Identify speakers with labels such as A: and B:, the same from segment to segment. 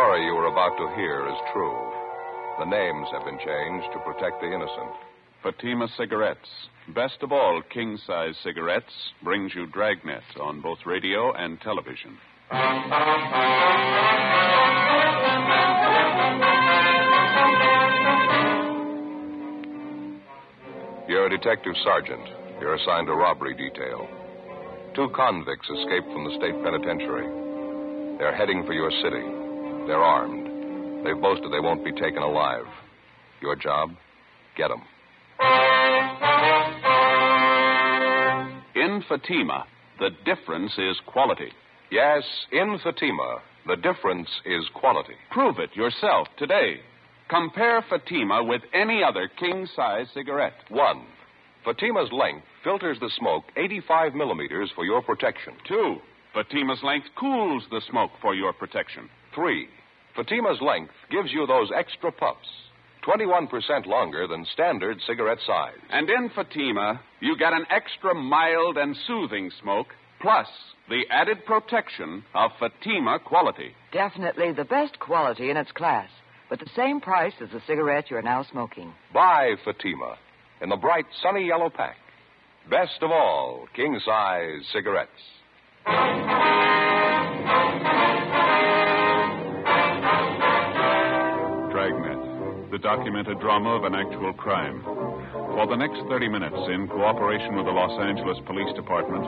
A: story you were about to hear is true. The names have been changed to protect the innocent.
B: Fatima Cigarettes, best of all king-size cigarettes, brings you Dragnet on both radio and television.
A: You're a detective sergeant. You're assigned to robbery detail. 2 convicts escaped from the state penitentiary. They're heading for your city. They're armed. They've boasted they won't be taken alive. Your job? Get them.
B: In Fatima, the difference is quality.
A: Yes, in Fatima, the difference is quality.
B: Prove it yourself today. Compare Fatima with any other king-size cigarette.
A: 1. Fatima's length filters the smoke 85 millimeters for your protection.
B: 2. Fatima's length cools the smoke for your protection.
A: 3. Fatima's length gives you those extra puffs, 21% longer than standard cigarette size.
B: And in Fatima, you get an extra mild and soothing smoke, plus the added protection of Fatima quality.
C: Definitely the best quality in its class, but the same price as the cigarette you're now smoking.
A: Buy Fatima in the bright, sunny yellow pack. Best of all, king-size cigarettes.
B: Dragnet, the documented drama of an actual crime. For the next 30 minutes, in cooperation with the Los Angeles Police Department,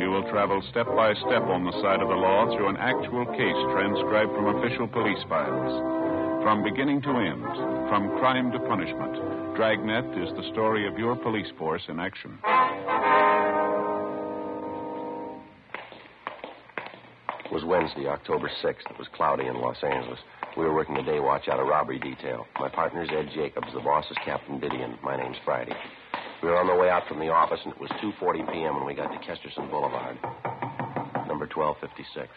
B: you will travel step by step on the side of the law through an actual case transcribed from official police files. From beginning to end, from crime to punishment, Dragnet is the story of your police force in action.
D: It was Wednesday, October 6th. It was cloudy in Los Angeles. We were working a day watch out of robbery detail. My partner's Ed Jacobs. The boss is Captain Didion. My name's Friday. We were on the way out from the office, and it was 2:40 p.m. when we got to Kesterson Boulevard. Number 1256.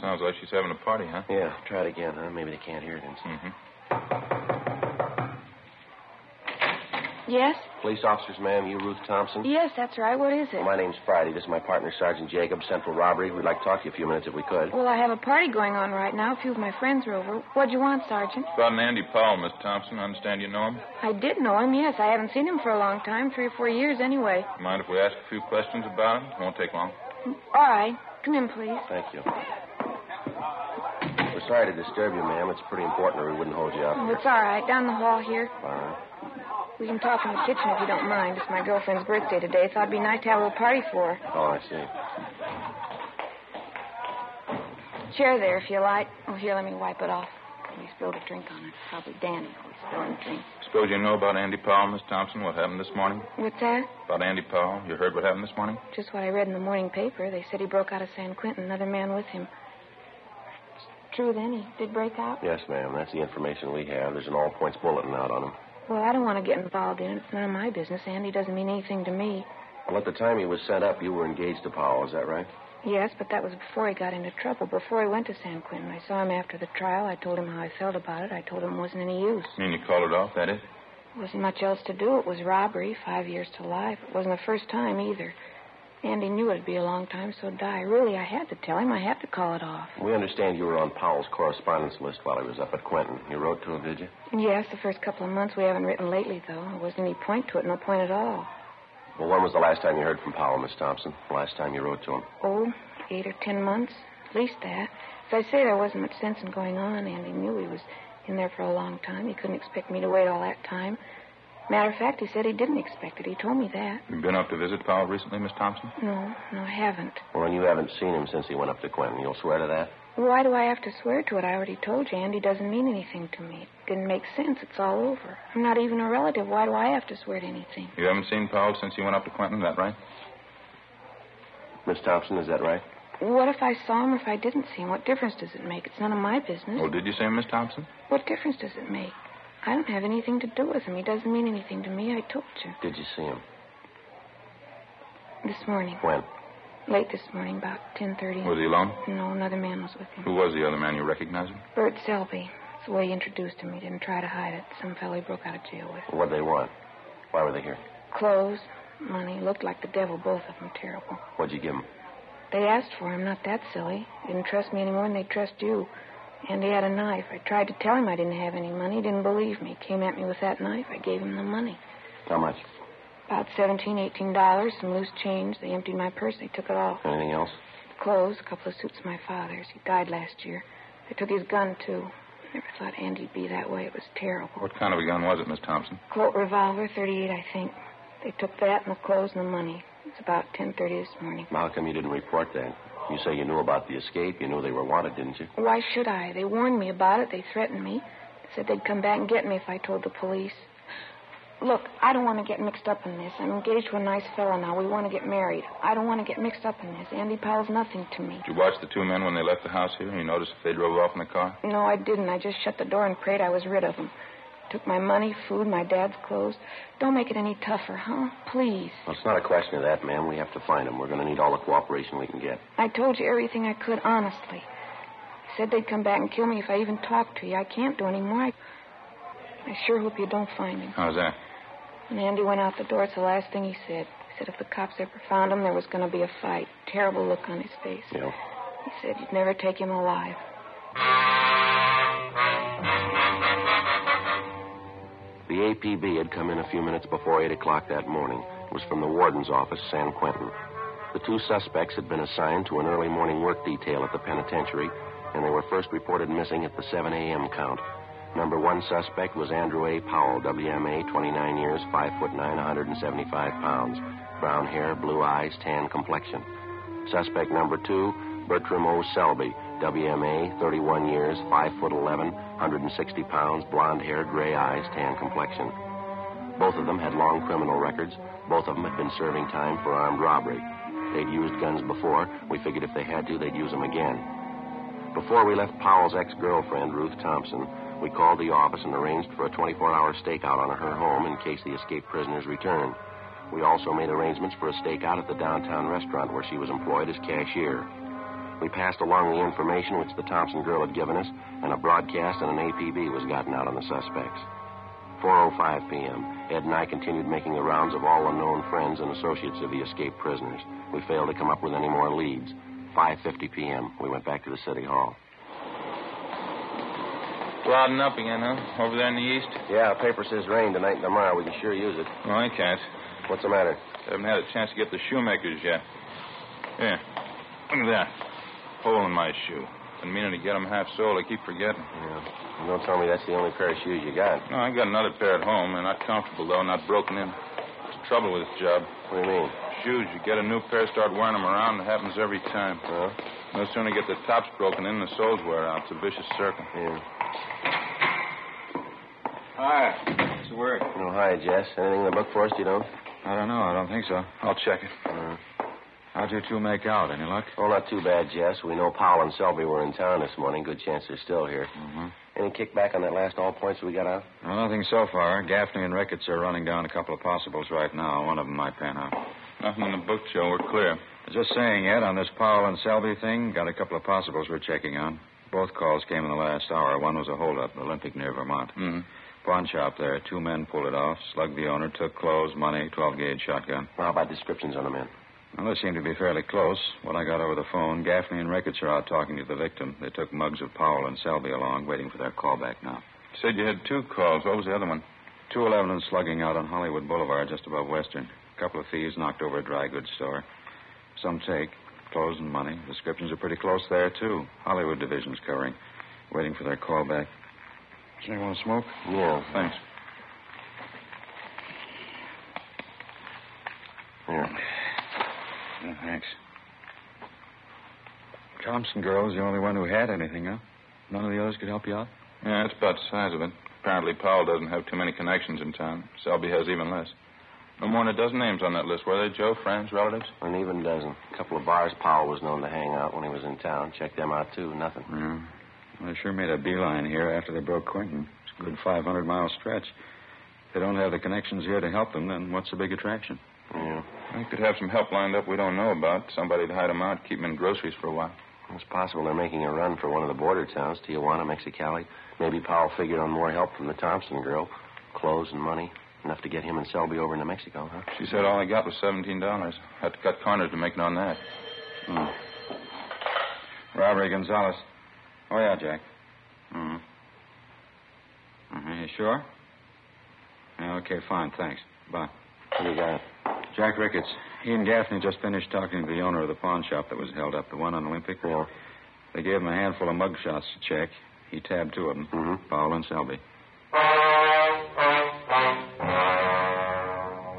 E: Sounds like she's having a party, huh?
D: Yeah, try it again, huh? Maybe they can't hear it inside.
E: Mm-hmm.
F: Yes?
D: Police officers, ma'am. You Ruth Thompson?
F: Yes, that's right. What is it?
D: Well, my name's Friday. This is my partner, Sergeant Jacobs, Central Robbery. We'd like to talk to you a few minutes if we could.
F: Well, I have a party going on right now. A few of my friends are over. What'd you want, Sergeant?
E: About an Andy Powell, Miss Thompson. I understand you know him.
F: I did know him, yes. I haven't seen him for a long time, 3 or 4 years anyway.
E: Mind if we ask a few questions about him? It won't take long.
F: All right. Come in, please.
D: Thank you. We're sorry to disturb you, ma'am. It's pretty important or we wouldn't hold you up.
F: Oh, it's all right. Down the hall here.
D: All right.
F: We can talk in the kitchen if you don't mind. It's my girlfriend's birthday today. Thought it'd be nice to have a little party for her.
D: Oh, I see.
F: Chair there, if you like. Oh, here, let me wipe it off. We spilled a drink on it. Probably Danny always spilling a drink.
E: Suppose you know about Andy Powell, Miss Thompson, what happened this morning?
F: What's that?
E: About Andy Powell. You heard what happened this morning?
F: Just what I read in the morning paper. They said he broke out of San Quentin, another man with him. It's true, then? He did break out?
D: Yes, ma'am. That's the information we have. There's an all-points bulletin out on him.
F: Well, I don't want to get involved in it. It's none of my business. Andy doesn't mean anything to me.
D: Well, at the time he was sent up, you were engaged to Powell. Is that right?
F: Yes, but that was before he got into trouble, before he went to San Quentin. I saw him after the trial. I told him how I felt about it. I told him it wasn't any use.
E: You mean you called it off, that is?
F: There wasn't much else to do. It was robbery, 5 years to life. It wasn't the first time either. Andy knew it'd be a long time, so die. Really, I had to tell him. I had to call it off.
D: We understand you were on Powell's correspondence list while he was up at Quentin. You wrote to him, did you?
F: Yes, the first couple of months. We haven't written lately, though. There wasn't any point to it, no point at all.
D: Well, when was the last time you heard from Powell, Miss Thompson? The last time you wrote to him?
F: Oh, 8 or 10 months. At least that. As I say, there wasn't much sense in going on. Andy knew he was in there for a long time. He couldn't expect me to wait all that time. Matter of fact, he said he didn't expect it. He told me that.
E: You been up to visit Powell recently, Miss Thompson?
F: No, I haven't.
D: Well, then you haven't seen him since he went up to Quentin. You'll swear to that?
F: Why do I have to swear to it? I already told you. Andy doesn't mean anything to me. It didn't make sense. It's all over. I'm not even a relative. Why do I have to swear to anything?
E: You haven't seen Powell since he went up to Quentin, is that right?
D: Miss Thompson, is that right?
F: What if I saw him or if I didn't see him? What difference does it make? It's none of my business.
E: Oh, did you say him, Miss Thompson?
F: What difference does it make? I don't have anything to do with him. He doesn't mean anything to me. I told you.
D: Did you see him?
F: This morning.
D: When?
F: Late this morning, about 10:30.
E: Was he alone?
F: No, another man was with him.
E: Who was the other man? You recognize him?
F: Bert Selby. That's the way he introduced him. He didn't try to hide it. Some fellow he broke out of jail with.
D: What'd they want? Why were they here?
F: Clothes, money. Looked like the devil, both of them. Terrible.
D: What'd you give them?
F: They asked for him, not that silly. They didn't trust me any more than they trust you. And he had a knife. I tried to tell him I didn't have any money. He didn't believe me. He came at me with that knife. I gave him the money.
D: How much?
F: About $17, $18, some loose change. They emptied my purse. They took it all.
D: Anything else?
F: Clothes, a couple of suits of my father's. He died last year. They took his gun, too. I never thought Andy'd be that way. It was terrible.
E: What kind of a gun was it, Miss Thompson?
F: Colt revolver, 38, I think. They took that and the clothes and the money. It's about 10:30 this morning.
D: How come you didn't report that? You say you knew about the escape. You knew they were wanted, didn't you?
F: Why should I? They warned me about it. They threatened me. They said they'd come back and get me if I told the police. Look, I don't want to get mixed up in this. I'm engaged to a nice fellow now. We want to get married. I don't want to get mixed up in this. Andy Powell's nothing to me.
E: Did you watch the two men when they left the house here? You noticed if they drove off in the car?
F: No, I didn't. I just shut the door and prayed I was rid of them. Took my money, food, my dad's clothes. Don't make it any tougher, huh? Please.
D: Well, it's not a question of that, ma'am. We have to find them. We're going to need all the cooperation we can get.
F: I told you everything I could, honestly. They said they'd come back and kill me if I even talked to you. I can't do any more. I sure hope you don't find him.
E: How's that?
F: When Andy went out the door, it's the last thing he said. He said if the cops ever found him, there was going to be a fight. Terrible look on his face.
D: Yeah.
F: He said you'd never take him alive.
D: The APB had come in a few minutes before 8 o'clock that morning. It was from the warden's office, San Quentin. The two suspects had been assigned to an early morning work detail at the penitentiary, and they were first reported missing at the 7 a.m. count. Number one suspect was Andrew A. Powell, WMA, 29 years, 5'9", 175 pounds. Brown hair, blue eyes, tan complexion. Suspect number two, Bertram O. Selby, WMA, 31 years, 5'11", 160 pounds, blonde hair, gray eyes, tan complexion. Both of them had long criminal records. Both of them had been serving time for armed robbery. They'd used guns before. We figured if they had to, they'd use them again. Before we left Powell's ex-girlfriend, Ruth Thompson, we called the office and arranged for a 24-hour stakeout on her home in case the escaped prisoners returned. We also made arrangements for a stakeout at the downtown restaurant where she was employed as cashier. We passed along the information which the Thompson girl had given us, and a broadcast and an APB was gotten out on the suspects. 4:05 p.m., Ed and I continued making the rounds of all the known friends and associates of the escaped prisoners. We failed to come up with any more leads. 5:50 p.m., we went back to the city hall.
E: Clouding up again, huh? Over there in the east?
D: Yeah, paper says rain tonight and tomorrow. We can sure use it.
E: No, I can't.
D: What's the matter?
E: Haven't had a chance to get the shoemakers yet. Here. Look at that. Hole in my shoe. Been meaning to get them half-soled. I keep forgetting.
D: Yeah. Don't tell me that's the only pair of shoes you got.
E: No, I got another pair at home. They're not comfortable, though, not broken in. What's the trouble with this job?
D: What do you mean?
E: Shoes. You get a new pair, start wearing them around, it happens every time.
D: Huh?
E: No sooner get the tops broken in, the soles wear out. It's a vicious circle.
D: Yeah.
E: Hi. What's the word?
D: Oh, hi, Jess. Anything in the book for us, you don't?
B: I don't know. I don't think so.
E: I'll check it.
B: How'd you two make out? Any luck?
D: Oh, not too bad, Jess. We know Powell and Selby were in town this morning. Good chance they're still here.
B: Mm-hmm.
D: Any kickback on that last all points we got out?
B: Well, nothing so far. Gaffney and Ricketts are running down a couple of possibles right now. One of them might pan out.
E: Nothing in the book, Joe. We're clear.
B: Just saying, Ed, on this Powell and Selby thing, got a couple of possibles we're checking on. Both calls came in the last hour. One was a holdup, Olympic near Vermont.
E: Mm-hmm.
B: Pawn shop there. Two men pulled it off, slugged the owner, took clothes, money, 12-gauge shotgun.
D: Well, how about descriptions on the men?
B: Well, they seem to be fairly close. What I got over the phone, Gaffney and Ricketts are out talking to the victim. They took mugs of Powell and Selby along, waiting for their call back now.
E: You said you had two calls. What was the other one?
B: 211 and slugging out on Hollywood Boulevard, just above Western. A couple of thieves knocked over a dry goods store. Some take, clothes and money. Descriptions are pretty close there, too. Hollywood division's covering. Waiting for their call back. Does anyone want to smoke?
D: Yeah.
E: Thanks.
D: Here.
B: Yeah, thanks. Thompson girl's the only one who had anything, huh? None of the others could help you out?
E: Yeah, that's about the size of it. Apparently, Powell doesn't have too many connections in town. Selby has even less. No more than a dozen names on that list, were they, Joe? Friends, relatives?
D: An even dozen. A couple of bars Powell was known to hang out when he was in town. Checked them out, too. Nothing.
B: Yeah. Well, they sure made a beeline here after they broke Quentin. It's a good 500-mile stretch. If they don't have the connections here to help them, then what's the big attraction?
D: Yeah.
E: They could have some help lined up we don't know about. Somebody to hide them out, keep them in groceries for a while.
D: It's possible they're making a run for one of the border towns, Tijuana, Mexicali. Maybe Powell figured on more help from the Thompson girl. Clothes and money. Enough to get him and Selby over into Mexico, huh?
E: She said all I got was $17. Had to cut corners to make it on that.
G: Robbery, Gonzalez. Oh, yeah, Jack. You sure? Yeah, okay, fine, thanks. Bye.
D: What do you got?
G: Jack Ricketts. He and Gaffney just finished talking to the owner of the pawn shop that was held up, the one on Olympic.
D: Yeah.
G: They gave him a handful of mug shots to check. He tabbed two of them, Powell and Selby.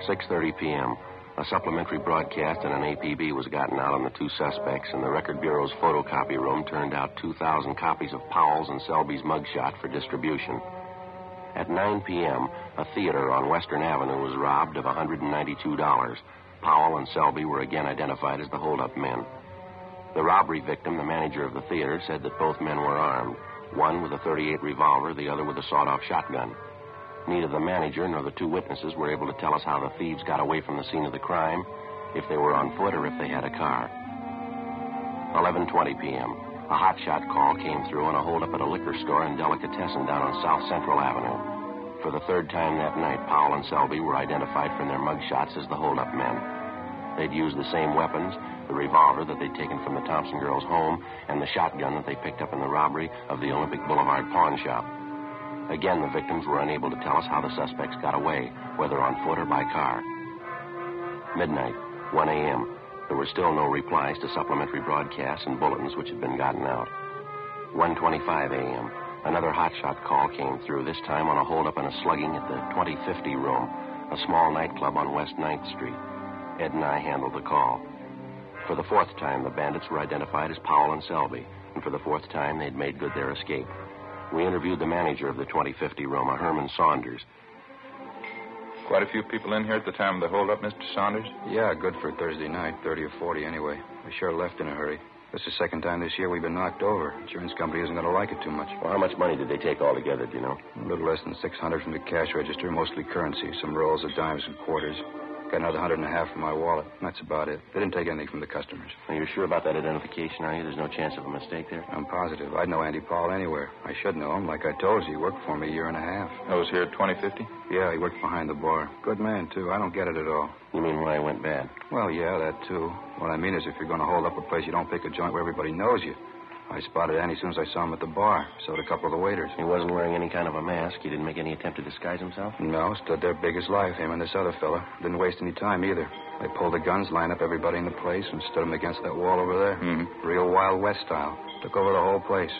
D: 6:30 p.m. A supplementary broadcast and an APB was gotten out on the two suspects, and the Record Bureau's photocopy room turned out 2,000 copies of Powell's and Selby's mugshot for distribution. At 9 p.m., a theater on Western Avenue was robbed of $192. Powell and Selby were again identified as the holdup men. The robbery victim, the manager of the theater, said that both men were armed, one with a .38 revolver, the other with a sawed-off shotgun. Neither the manager nor the two witnesses were able to tell us how the thieves got away from the scene of the crime, if they were on foot or if they had a car. 11:20 p.m. A hotshot call came through on a holdup at a liquor store and delicatessen down on South Central Avenue. For the third time that night, Powell and Selby were identified from their mugshots as the holdup men. They'd used the same weapons, the revolver that they'd taken from the Thompson girls' home, and the shotgun that they picked up in the robbery of the Olympic Boulevard pawn shop. Again, the victims were unable to tell us how the suspects got away, whether on foot or by car. Midnight, 1 a.m. There were still no replies to supplementary broadcasts and bulletins which had been gotten out. 1:25 a.m. Another hotshot call came through, this time on a holdup and a slugging at the 2050 Room, a small nightclub on West 9th Street. Ed and I handled the call. For the fourth time, the bandits were identified as Powell and Selby, and for the fourth time, they'd made good their escape. We interviewed the manager of the 2050 Room, a Herman Saunders.
E: Quite a few people in here at the time of the holdup, Mr. Saunders?
G: Yeah, good for Thursday night, 30 or 40 anyway. We sure left in a hurry. This is the second time this year we've been knocked over. Insurance company isn't going to like it too much.
D: Well, how much money did they take altogether, do you know?
G: A little less than $600 from the cash register, mostly currency, some rolls of dimes and quarters. Got another $150 from my wallet. That's about it. They didn't take anything from the customers.
D: Are you sure about that identification, are you? There's no chance of a mistake there?
G: I'm positive. I'd know Andy Powell anywhere. I should know him. Like I told you, he worked for me a year and a half.
E: I was here at 2050?
G: Yeah, he worked behind the bar. Good man, too. I don't get it at all.
D: You mean why it went bad?
G: Well, yeah, that, too. What I mean is if you're going to hold up a place, you don't pick a joint where everybody knows you. I spotted Andy as soon as I saw him at the bar. So did a couple of the waiters.
D: He wasn't wearing any kind of a mask? He didn't make any attempt to disguise himself?
G: No, stood there big as life, him and this other fella. Didn't waste any time either. They pulled the guns, lined up everybody in the place, and stood them against that wall over there. Real Wild West style. Took over the whole place.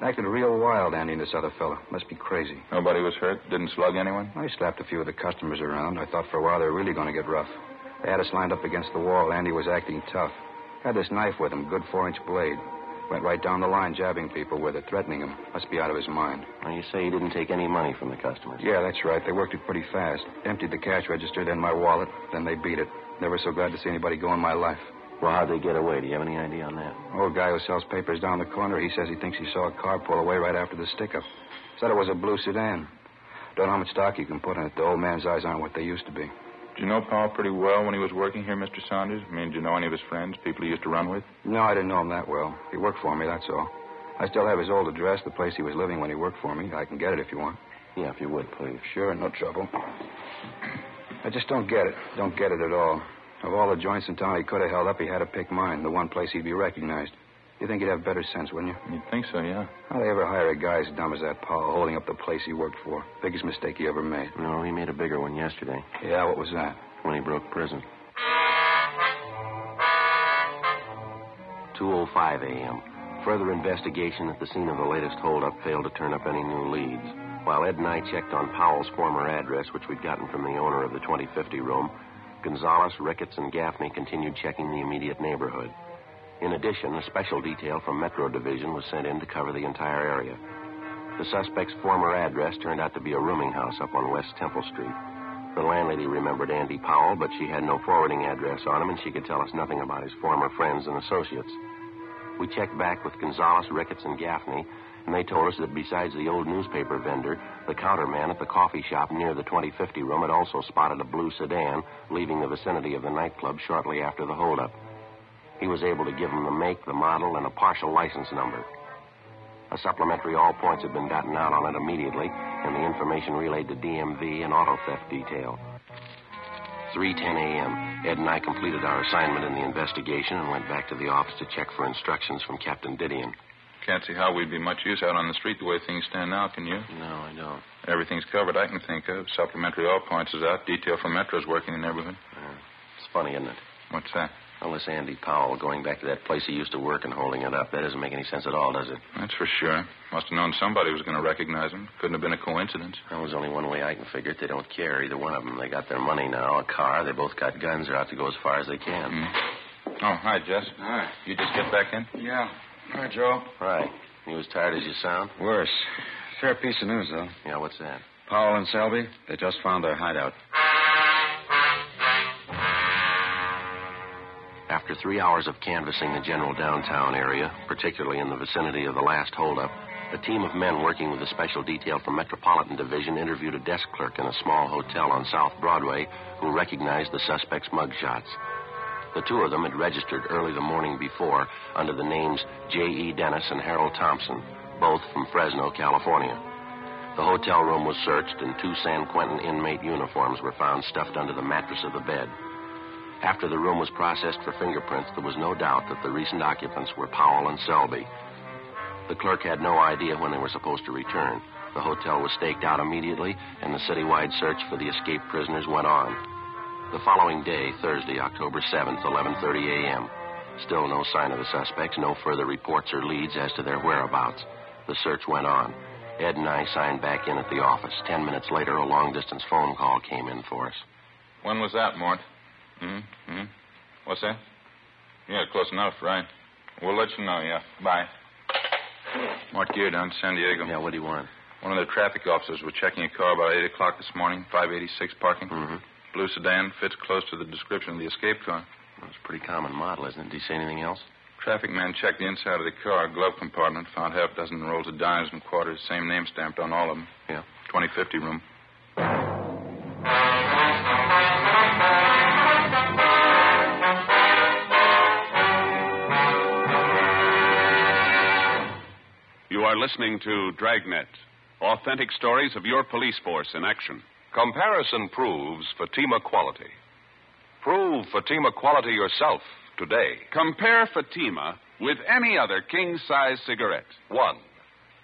G: Acted real wild, Andy and this other fella. Must be crazy.
E: Nobody was hurt? Didn't slug anyone?
G: I slapped a few of the customers around. I thought for a while they were really going to get rough. They had us lined up against the wall. Andy was acting tough. Had this knife with him, good 4-inch blade. Went right down the line, jabbing people with it, threatening them. Must be out of his mind.
D: Well, you say he didn't take any money from the customers?
G: Yeah, that's right. They worked it pretty fast. Emptied the cash register, then my wallet. Then they beat it. Never so glad to see anybody go in my life.
D: Well, how'd they get away? Do you have any idea on that?
G: Old guy who sells papers down the corner, he says he thinks he saw a car pull away right after the stick-up. Said it was a blue sedan. Don't know how much stock you can put in it. The old man's eyes aren't what they used to be.
E: Did you know Powell pretty well when he was working here, Mr. Saunders? I mean, did you know any of his friends, people he used to run with?
G: No, I didn't know him that well. He worked for me, that's all. I still have his old address, the place he was living when he worked for me. I can get it if you want.
D: Yeah, if you would, please.
G: Sure, no trouble. I just don't get it. Don't get it at all. Of all the joints in town he could have held up, he had to pick mine, the one place he'd be recognized. You think he'd have better sense, wouldn't you?
E: You'd think so, yeah.
G: How'd they ever hire a guy as dumb as that Powell holding up the place he worked for? Biggest mistake he ever made.
D: No, he made a bigger one yesterday.
G: Yeah, what was that?
D: When he broke prison. 2:05 a.m. Further investigation at the scene of the latest holdup failed to turn up any new leads. While Ed and I checked on Powell's former address, which we'd gotten from the owner of the 2050 Room, Gonzalez, Ricketts, and Gaffney continued checking the immediate neighborhood. In addition, a special detail from Metro Division was sent in to cover the entire area. The suspect's former address turned out to be a rooming house up on West Temple Street. The landlady remembered Andy Powell, but she had no forwarding address on him, and she could tell us nothing about his former friends and associates. We checked back with Gonzalez, Ricketts, and Gaffney, and they told us that besides the old newspaper vendor, the counterman at the coffee shop near the 2050 Room had also spotted a blue sedan leaving the vicinity of the nightclub shortly after the holdup. He was able to give them the make, the model, and a partial license number. A supplementary all points had been gotten out on it immediately, and the information relayed to DMV and auto theft detail. 3:10 a.m. Ed and I completed our assignment in the investigation and went back to the office to check for instructions from Captain Didion.
E: Can't see how we'd be much use out on the street the way things stand now, can you?
D: No, I don't.
E: Everything's covered I can think of. Supplementary all points is out. Detail from Metro's working in the neighborhood.
D: It's funny, isn't it?
E: What's that?
D: Well, this Andy Powell going back to that place he used to work and holding it up, that doesn't make any sense at all, does it?
E: That's for sure. Must have known somebody was going to recognize him. Couldn't have been a coincidence.
D: Well, there's only one way I can figure it. They don't care, either one of them. They got their money now, a car. They both got guns. They're out to go as far as they can.
E: Mm-hmm. Oh, hi, Jess.
G: Hi.
E: You just get back in?
G: Yeah. Hi, Joe.
D: Right. You as tired as you sound?
G: Worse. Fair piece of news, though.
D: Yeah, what's that?
G: Powell and Selby, they just found their hideout.
D: After 3 hours of canvassing the general downtown area, particularly in the vicinity of the last holdup, a team of men working with a special detail from Metropolitan Division interviewed a desk clerk in a small hotel on South Broadway who recognized the suspect's mugshots. The two of them had registered early the morning before under the names J.E. Dennis and Harold Thompson, both from Fresno, California. The hotel room was searched, and 2 San Quentin inmate uniforms were found stuffed under the mattress of the bed. After the room was processed for fingerprints, there was no doubt that the recent occupants were Powell and Selby. The clerk had no idea when they were supposed to return. The hotel was staked out immediately, and the citywide search for the escaped prisoners went on. The following day, Thursday, October 7th, 11:30 a.m., still no sign of the suspects, no further reports or leads as to their whereabouts. The search went on. Ed and I signed back in at the office. 10 minutes later, a long-distance phone call came in for us.
E: When was that, Mort? What's that? Yeah, close enough, right. We'll let you know, yeah. Bye. Mort Gear down to San Diego.
D: Yeah, what do you want?
E: One of the traffic officers was checking a car about 8 o'clock this morning, 586 parking.
D: Mm-hmm.
E: Blue sedan, fits close to the description of the escape car.
D: Well, it's a pretty common model, isn't it? Did he say anything else?
E: Traffic man checked the inside of the car, glove compartment, found half a dozen rolls of dimes and quarters, same name stamped on all of them.
D: Yeah.
E: 2050 room.
B: You are listening to Dragnet, authentic stories of your police force in action.
A: Comparison proves Fatima quality. Prove Fatima quality yourself today.
B: Compare Fatima with any other king-size cigarette.
A: 1.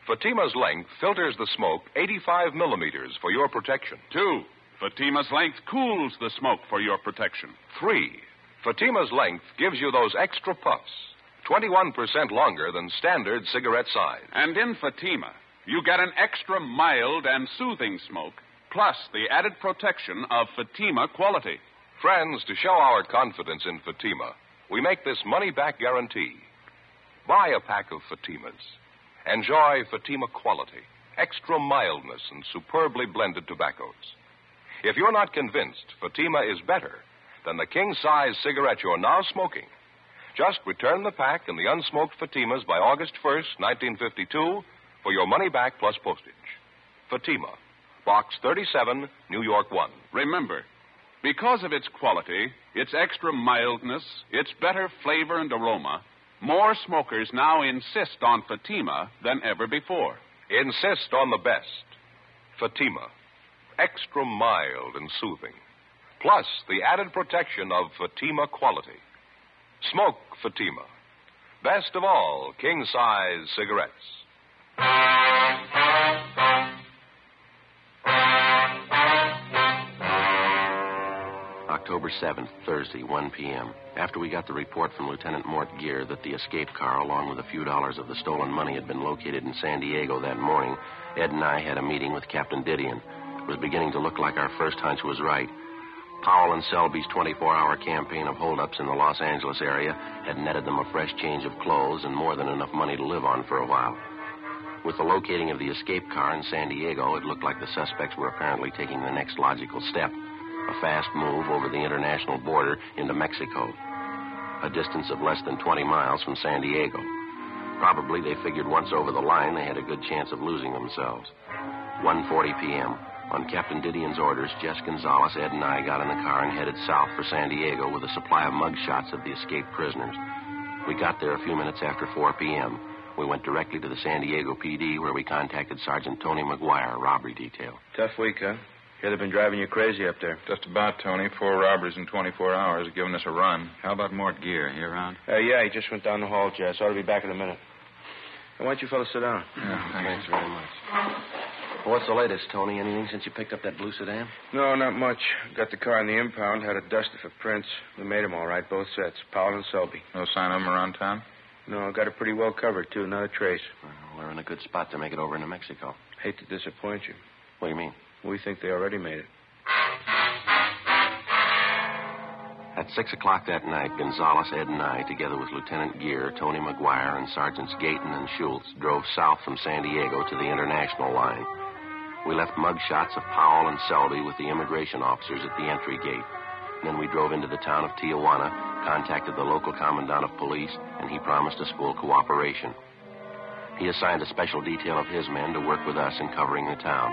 A: Fatima's length filters the smoke 85 millimeters for your protection.
B: 2. Fatima's length cools the smoke for your protection.
A: 3. Fatima's length gives you those extra puffs, 21% longer than standard cigarette size.
B: And in Fatima, you get an extra mild and soothing smoke, plus the added protection of Fatima quality.
A: Friends, to show our confidence in Fatima, we make this money-back guarantee. Buy a pack of Fatimas. Enjoy Fatima quality, extra mildness, and superbly blended tobaccos. If you're not convinced Fatima is better than the king-size cigarette you're now smoking, just return the pack and the unsmoked Fatimas by August 1st, 1952, for your money back plus postage. Fatima, Box 37, New York 1.
B: Remember, because of its quality, its extra mildness, its better flavor and aroma, more smokers now insist on Fatima than ever before.
A: Insist on the best. Fatima, extra mild and soothing, plus the added protection of Fatima quality. Smoke Fatima. Best of all, king-size cigarettes.
D: October 7th, Thursday, 1 p.m. After we got the report from Lieutenant Mort Gear that the escaped car, along with a few dollars of the stolen money, had been located in San Diego that morning, Ed and I had a meeting with Captain Didion. It was beginning to look like our first hunch was right. Powell and Selby's 24-hour campaign of holdups in the Los Angeles area had netted them a fresh change of clothes and more than enough money to live on for a while. With the locating of the escaped car in San Diego, it looked like the suspects were apparently taking the next logical step, a fast move over the international border into Mexico, a distance of less than 20 miles from San Diego. Probably they figured once over the line they had a good chance of losing themselves. 1:40 p.m. On Captain Didion's orders, Jess Gonzalez, Ed, and I got in the car and headed south for San Diego with a supply of mug shots of the escaped prisoners. We got there a few minutes after 4 p.m. We went directly to the San Diego PD, where we contacted Sergeant Tony McGuire, robbery detail.
G: Tough week, huh? Hear they've been driving you crazy up there.
E: Just about, Tony. 4 robberies in 24 hours, giving us a run.
B: How about Mort Gear? He around?
G: Yeah, he just went down the hall, Jess. Ought to be back in a minute. Why don't you fellas sit down?
E: Yeah,
D: Thanks very much. What's the latest, Tony? Anything since you picked up that blue sedan?
G: No, not much. Got the car in the impound, had it dusted for prints. We made them all right, both sets. Powell and Selby.
E: No sign of them around town?
G: No, got it pretty well covered, too. Not a trace.
D: Well, we're in a good spot to make it over into Mexico.
G: Hate to disappoint you.
D: What do you mean?
G: We think they already made it.
D: At 6 o'clock that night, Gonzalez, Ed, and I, together with Lieutenant Gear, Tony McGuire, and Sergeants Gayton and Schultz, drove south from San Diego to the international line. We left mug shots of Powell and Selby with the immigration officers at the entry gate. Then we drove into the town of Tijuana, contacted the local commandant of police, and he promised us full cooperation. He assigned a special detail of his men to work with us in covering the town.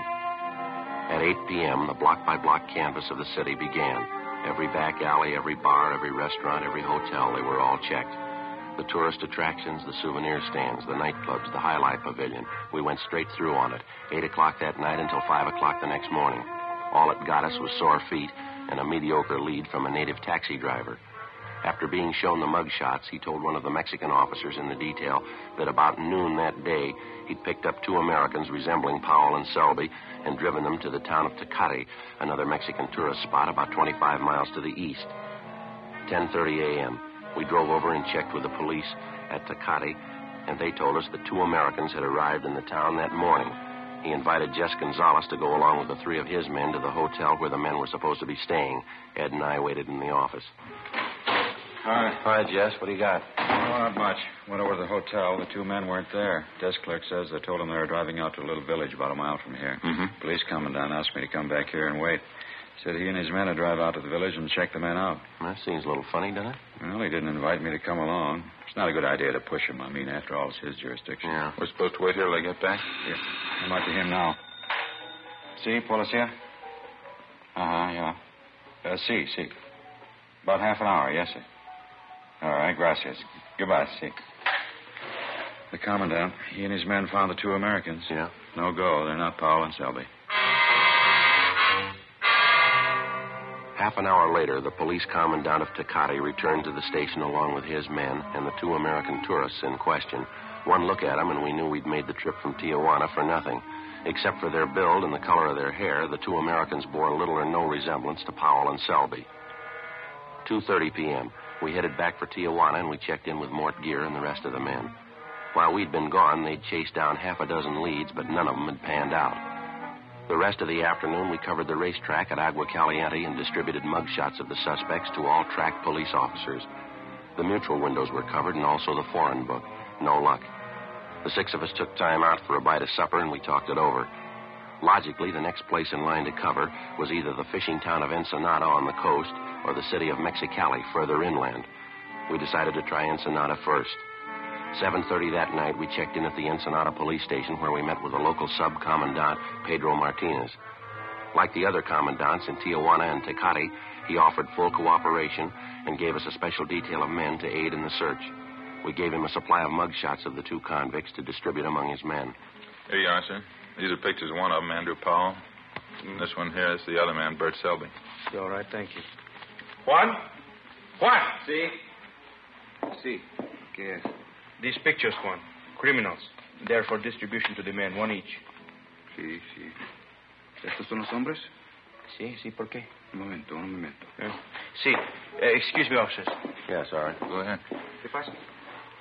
D: At 8 p.m., the block-by-block canvass of the city began. Every back alley, every bar, every restaurant, every hotel, they were all checked. The tourist attractions, the souvenir stands, the nightclubs, the High-Life Pavilion. We went straight through on it, 8 o'clock that night until 5 o'clock the next morning. All it got us was sore feet and a mediocre lead from a native taxi driver. After being shown the mug shots, he told one of the Mexican officers in the detail that about noon that day, he'd picked up 2 Americans resembling Powell and Selby and driven them to the town of Tecate, another Mexican tourist spot about 25 miles to the east. 10:30 a.m., we drove over and checked with the police at Tecate, and they told us that 2 Americans had arrived in the town that morning. He invited Jess Gonzalez to go along with the 3 of his men to the hotel where the men were supposed to be staying. Ed and I waited in the office. Hi, Jess. What do you got?
B: Oh, not much. Went over to the hotel. The 2 men weren't there. Desk clerk says they told him they were driving out to a little village about a mile from here.
D: Mm-hmm.
B: Police commandant asked me to come back here and wait. Said he and his men would drive out to the village and check the men out.
D: That seems a little funny, doesn't it?
B: Well, he didn't invite me to come along. It's not a good idea to push him. I mean, after all, it's his jurisdiction.
D: Yeah.
E: We're supposed to wait here till they get back?
B: Here. It might be him now. See, Policia? Yeah. See. About half an hour, yes, sir. All right, gracias. Goodbye, see. The commandant, he and his men found the 2 Americans.
D: Yeah?
B: No go. They're not Powell and Selby.
D: Half an hour later, the police commandant of Tecate returned to the station along with his men and the 2 American tourists in question. One look at them, and we knew we'd made the trip from Tijuana for nothing. Except for their build and the color of their hair, the 2 Americans bore little or no resemblance to Powell and Selby. 2:30 p.m., we headed back for Tijuana, and we checked in with Mort Gear and the rest of the men. While we'd been gone, they'd chased down half a dozen leads, but none of them had panned out. The rest of the afternoon, we covered the racetrack at Agua Caliente and distributed mugshots of the suspects to all track police officers. The mutual windows were covered, and also the foreign book. No luck. The 6 of us took time out for a bite of supper, and we talked it over. Logically, the next place in line to cover was either the fishing town of Ensenada on the coast or the city of Mexicali further inland. We decided to try Ensenada first. 7:30 that night, we checked in at the Ensenada police station where we met with the local sub-commandant, Pedro Martinez. Like the other commandants in Tijuana and Tecate, he offered full cooperation and gave us a special detail of men to aid in the search. We gave him a supply of mugshots of the 2 convicts to distribute among his men.
E: Here you are, sir. These are pictures of one of them, Andrew Powell. And this one here is the other man, Bert Selby.
G: All right, thank you.
H: Juan?
G: See?
H: ¿Qué es?
G: These pictures, Juan. Criminals. They're for distribution to the men, 1 each.
H: Sí. ¿Estos son los hombres?
G: Sí, ¿por qué?
H: Un momento.
G: Sí. Excuse me, officers.
D: Yeah, sorry.
E: Go ahead.
H: ¿Qué pasa?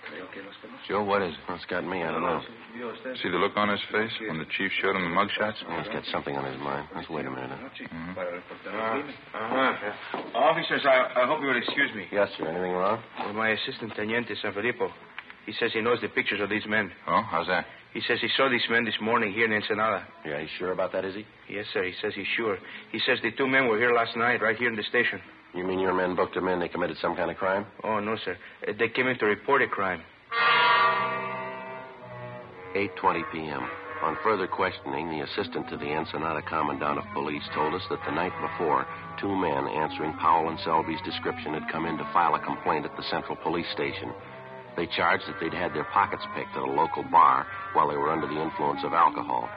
H: Creo que los conozco.
D: Joe, what is it? What's got me? I don't know.
E: See the look on his face when the chief showed him the mugshots?
D: Oh, he's got something on his mind. Let's wait a minute.
G: Officers, I hope you will excuse me.
D: Yes, sir. Anything wrong?
G: Well, my assistant, Teniente San Filippo, he says he knows the pictures of these men.
E: Oh, how's that?
G: He says he saw these men this morning here in Ensenada.
D: Yeah, he's sure about that, is he?
G: Yes, sir. He says he's sure. He says the 2 men were here last night, right here in the station.
D: You mean your men booked them in? They committed some kind of crime?
G: Oh, no, sir. They came in to report a crime.
D: 8:20 p.m. On further questioning, the assistant to the Ensenada commandant of police told us that the night before, 2 men answering Powell and Selby's description had come in to file a complaint at the central police station. They charged that they'd had their pockets picked at a local bar while they were under the influence of alcohol.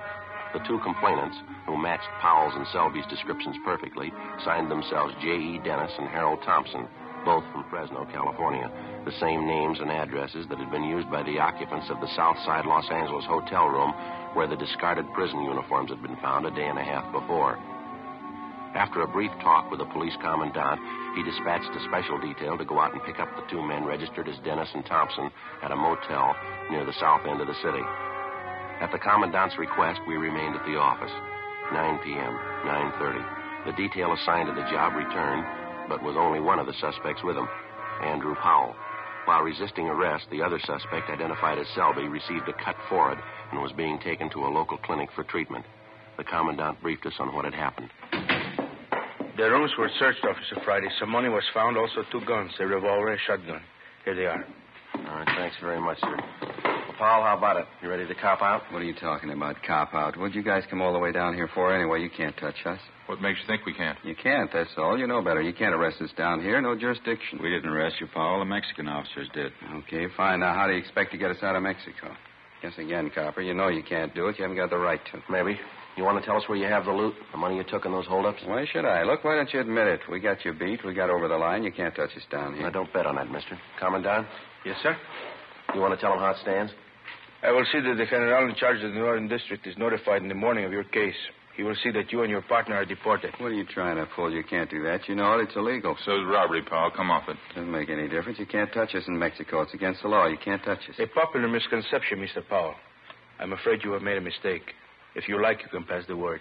D: The two complainants, who matched Powell's and Selby's descriptions perfectly, signed themselves J.E. Dennis and Harold Thompson, both from Fresno, California, the same names and addresses that had been used by the occupants of the Southside Los Angeles hotel room where the discarded prison uniforms had been found a day and a half before. After a brief talk with the police commandant, he dispatched a special detail to go out and pick up the two men registered as Dennis and Thompson at a motel near the south end of the city. At the commandant's request, we remained at the office. 9 p.m., 9:30. The detail assigned to the job returned, but with only one of the suspects with him, Andrew Powell. While resisting arrest, the other suspect, identified as Selby, received a cut forehead and was being taken to a local clinic for treatment. The commandant briefed us on what had happened.
I: The rooms were searched, Officer Friday. Some money was found, also 2 guns, a revolver and a shotgun. Here they are.
D: All right, thanks very much, sir. Well, Powell, how about it? You ready to cop out?
G: What are you talking about, cop out? What'd you guys come all the way down here for anyway? You can't touch us.
E: What makes you think we can't?
G: You can't, that's all. You know better. You can't arrest us down here. No jurisdiction.
H: We didn't arrest you, Powell. The Mexican officers did.
G: Okay, fine. Now, how do you expect to get us out of Mexico? Guess again, copper. You know you can't do it. You haven't got the right to.
D: Maybe. You want to tell us where you have the loot? The money you took in those holdups?
G: Why should I? Look, why don't you admit it? We got you beat. We got over the line. You can't touch us down here.
D: I don't bet on that, mister. Commandant?
I: Yes, sir?
D: You want to tell him how it stands?
I: I will see that the general in charge of the Northern District is notified in the morning of your case. He will see that you and your partner are deported.
G: What are you trying to pull? You can't do that. You know it. It's illegal.
E: So's robbery, Powell. Come off it.
G: Doesn't make any difference. You can't touch us in Mexico. It's against the law. You can't touch us.
I: A popular misconception, Mr. Powell. I'm afraid you have made a mistake. If you like, you can pass the word.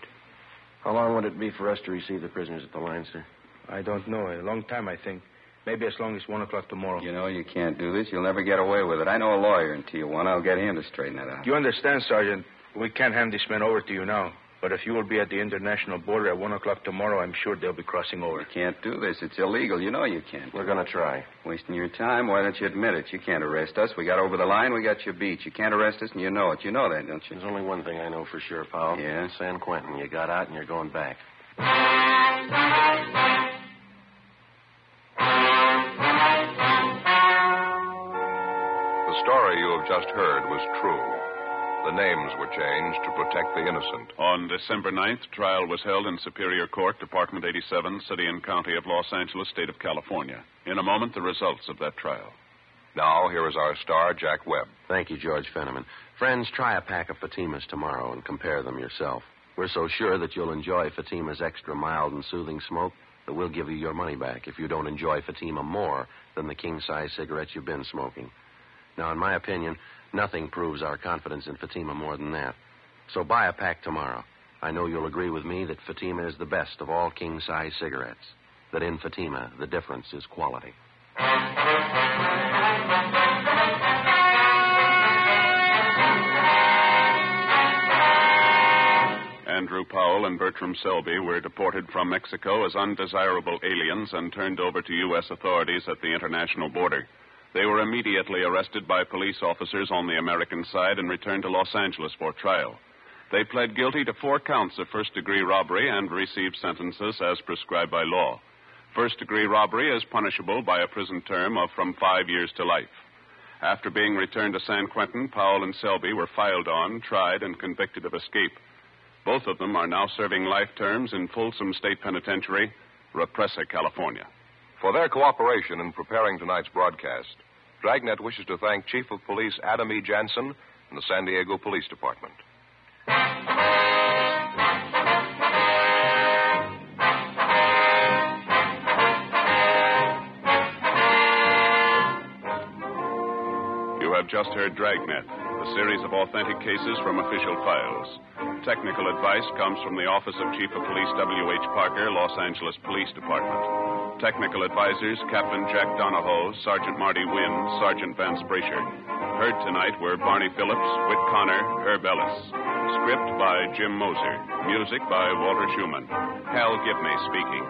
D: How long would it be for us to receive the prisoners at the line, sir?
I: I don't know. A long time, I think. Maybe as long as 1 o'clock tomorrow.
G: You know you can't do this. You'll never get away with it. I know a lawyer in Tijuana. I'll get him to straighten it out.
I: You understand, Sergeant, we can't hand these men over to you now. But if you will be at the international border at 1 o'clock tomorrow, I'm sure they'll be crossing over.
G: You can't do this. It's illegal. You know you can't.
D: We're going to try.
G: Wasting your time? Why don't you admit it? You can't arrest us. We got over the line. We got you beat. You can't arrest us, and you know it. You know that, don't you?
D: There's only one thing I know for sure, Powell.
G: Yeah?
D: San Quentin. You got out, and you're going back.
A: The story you have just heard was true. The names were changed to protect the innocent.
B: On December 9th, trial was held in Superior Court, Department 87, City and County of Los Angeles, State of California. In a moment, the results of that trial.
A: Now, here is our star, Jack Webb.
D: Thank you, George Fenneman. Friends, try a pack of Fatimas tomorrow and compare them yourself. We're so sure that you'll enjoy Fatima's extra mild and soothing smoke that we'll give you your money back if you don't enjoy Fatima more than the king-size cigarettes you've been smoking. Now, in my opinion, nothing proves our confidence in Fatima more than that. So buy a pack tomorrow. I know you'll agree with me that Fatima is the best of all king-size cigarettes. That in Fatima, the difference is quality.
B: Andrew Powell and Bertram Selby were deported from Mexico as undesirable aliens and turned over to U.S. authorities at the international border. They were immediately arrested by police officers on the American side and returned to Los Angeles for trial. They pled guilty to 4 counts of first-degree robbery and received sentences as prescribed by law. First-degree robbery is punishable by a prison term of from 5 years to life. After being returned to San Quentin, Powell and Selby were filed on, tried, and convicted of escape. Both of them are now serving life terms in Folsom State Penitentiary, Represa, California.
A: For their cooperation in preparing tonight's broadcast, Dragnet wishes to thank Chief of Police Adam E. Jansen and the San Diego Police Department.
B: You have just heard Dragnet, a series of authentic cases from official files. Technical advice comes from the Office of Chief of Police W.H. Parker, Los Angeles Police Department. Technical advisors, Captain Jack Donahoe, Sergeant Marty Wynn, Sergeant Vance Brasher. Heard tonight were Barney Phillips, Whit Connor, Herb Ellis. Script by Jim Moser. Music by Walter Schumann. Hal Gibney speaking.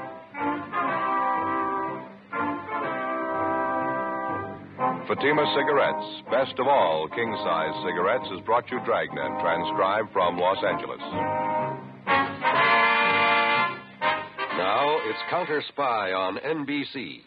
A: Fatima Cigarettes, best of all king-size cigarettes, has brought you Dragnet, transcribed from Los Angeles.
J: Now it's Counter Spy on NBC.